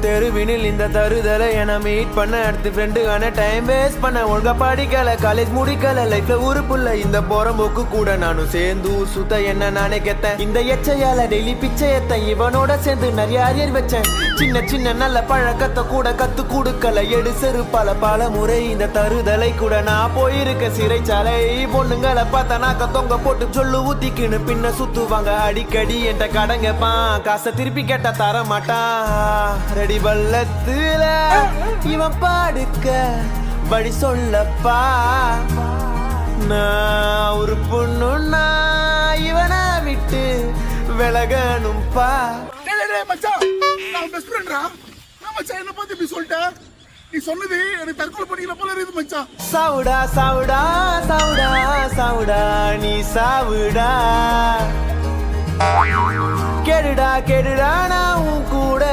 தெருவினில் இந்த தருதலை என மீட் பண்ண அடுத்து ஃப்ரெண்டுக்கான டைம் வேஸ்ட் பண்ண ஒழுங்கா படிக்கல காலேஜ் முடிக்கல லைஃப்ல உருப்புள்ள இந்த போறம்போக்கு கூட நானும் சேர்ந்து ஊர் சுத்த என்ன நானே கெத்தேன் இந்த எச்சையால டெய்லி பிச்சை எத்தேன் இவனோட சேர்ந்து நிறைய அரியர் வச்சேன் சின்ன சின்ன நல்ல பழக்கத்தை கூட கத்து கொடுக்கல எடு செருப்பால பல முறை இந்த தருதலை கூட நான் போயிருக்க சிறைச்சாலை பொண்ணுங்களை பார்த்தா நாக்க தொங்க போட்டு சொல்லு ஊத்திக்கின்னு பின்ன சுத்துவாங்க அடிக்கடி என்ற கடங்கப்பான் காசை திருப்பி கேட்டா தர மாட்டான் ரெடி பள்ளத்துல இவன் பாடுக்க வழி சொல்லப்பா நான் ஒரு பொண்ணுன்னா இவனை விட்டு விலகணும்பா. மச்சான் நான் பெஸ்ட் ஃப்ரெண்ட்ரா. மச்சான் என்ன பார்த்து இப்படி சொல்லிட்ட? நீ சொன்னது எனக்கு தற்கொலை பண்ணிக்கிற போல இருக்குது மச்சான். சாவுடா சாவுடா சாவுடா சாவுடா நீ சாவுடா கேடுடா கேடுடா நான் உன் கூட